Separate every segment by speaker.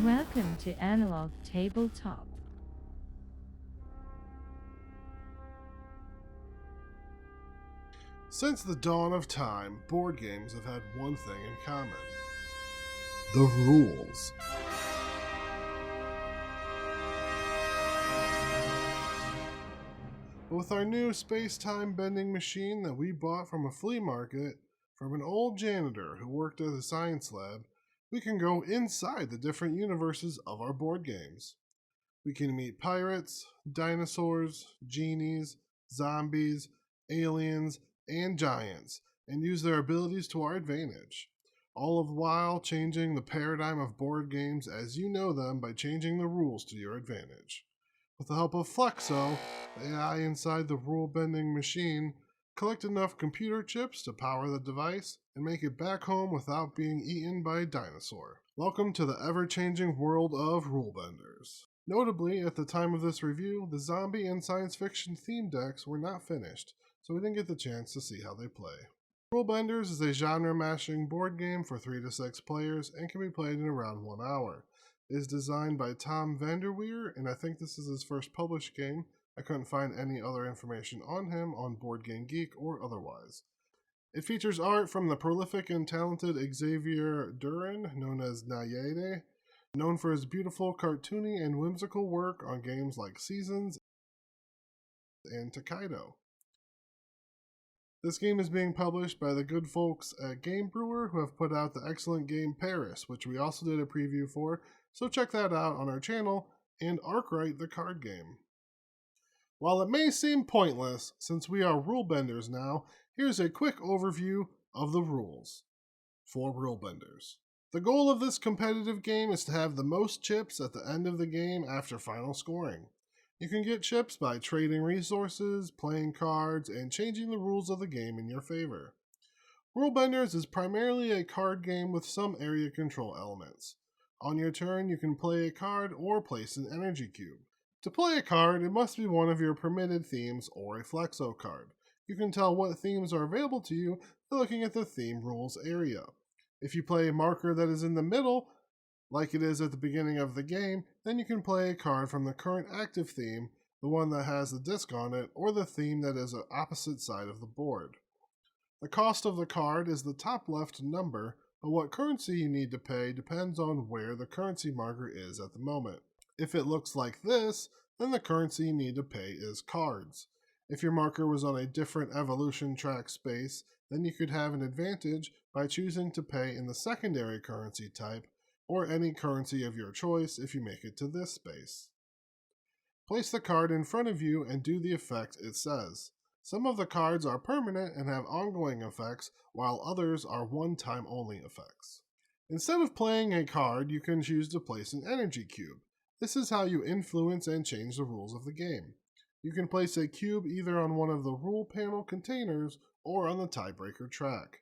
Speaker 1: Welcome to Analog Tabletop.
Speaker 2: Since the dawn of time, board games have had one thing in common: the rules. But with our new space-time bending machine that we bought from a flea market from an old janitor who worked at a science lab, we can go inside the different universes of our board games. We can meet pirates, dinosaurs, genies, zombies, aliens, and giants, and use their abilities to our advantage, all of while changing the paradigm of board games as you know them by changing the rules to your advantage. With the help of Flexo, the AI inside the rule-bending machine, collect enough computer chips to power the device and make it back home without being eaten by a dinosaur. Welcome to the ever-changing world of Rulebenders. Notably, at the time of this review, the zombie and science fiction theme decks were not finished, so we didn't get the chance to see how they play. Rulebenders is a genre-mashing board game for 3 to 6 players and can be played in around 1 hour. It is designed by Tom Vanderweer, and I think this is his first published game. I couldn't find any other information on him on Board Game Geek or otherwise. It features art from the prolific and talented Xavier Duran, known as Nayade, known for his beautiful, cartoony, and whimsical work on games like Seasons and Takedo. This game is being published by the good folks at Game Brewer, who have put out the excellent game Paris, which we also did a preview for, so check that out on our channel, and Arkwright the card game. While it may seem pointless, since we are rulebenders now, here's a quick overview of the rules for rulebenders. The goal of this competitive game is to have the most chips at the end of the game after final scoring. You can get chips by trading resources, playing cards, and changing the rules of the game in your favor. Rulebenders is primarily a card game with some area control elements. On your turn, you can play a card or place an energy cube. To play a card, it must be one of your permitted themes or a Flexo card. You can tell what themes are available to you by looking at the theme rules area. If you play a marker that is in the middle, like it is at the beginning of the game, then you can play a card from the current active theme, the one that has the disc on it, or the theme that is on the opposite side of the board. The cost of the card is the top left number, but what currency you need to pay depends on where the currency marker is at the moment. If it looks like this, then the currency you need to pay is cards. If your marker was on a different evolution track space, then you could have an advantage by choosing to pay in the secondary currency type, or any currency of your choice if you make it to this space. Place the card in front of you and do the effect it says. Some of the cards are permanent and have ongoing effects, while others are one-time only effects. Instead of playing a card, you can choose to place an energy cube. This is how you influence and change the rules of the game. You can place a cube either on one of the rule panel containers or on the tiebreaker track.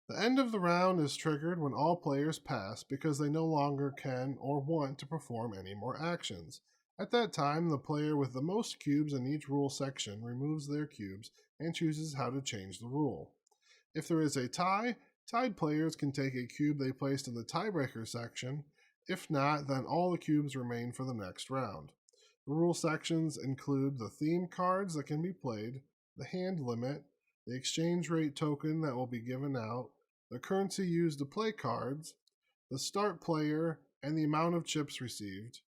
Speaker 2: The end of the round is triggered when all players pass because they no longer can or want to perform any more actions. At that time, the player with the most cubes in each rule section removes their cubes and chooses how to change the rule. If there is a tie, tied players can take a cube they placed in the tiebreaker section. If not, then all the cubes remain for the next round. The rule sections include the theme cards that can be played, the hand limit, the exchange rate token that will be given out, the currency used to play cards, the start player and the amount of chips received,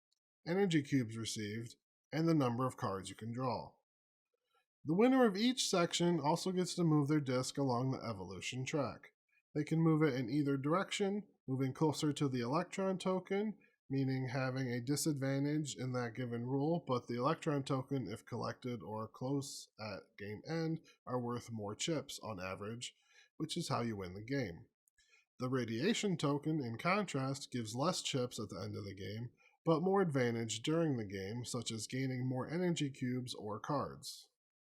Speaker 2: energy cubes received, and the number of cards you can draw. The winner of each section also gets to move their disc along the evolution track. They can move it in either direction, moving closer to the electron token, meaning having a disadvantage in that given rule, but the electron token, if collected or close at game end, are worth more chips on average, which is how you win the game. The radiation token, in contrast, gives less chips at the end of the game, but more advantage during the game, such as gaining more energy cubes or cards.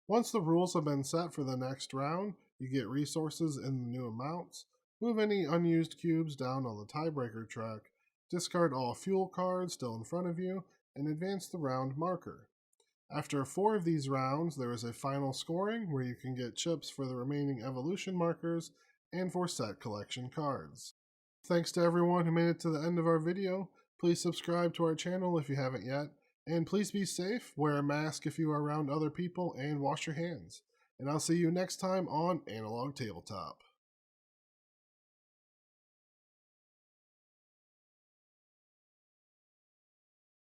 Speaker 2: Once the rules have been set for the next round, you get resources in the new amounts, move any unused cubes down on the tiebreaker track, discard all fuel cards still in front of you, and advance the round marker. After 4 of these rounds, there is a final scoring where you can get chips for the remaining evolution markers and for set collection cards. Thanks to everyone who made it to the end of our video. Please subscribe to our channel if you haven't yet. And please be safe, wear a mask if you are around other people, and wash your hands. And I'll see you next time on Analog Tabletop.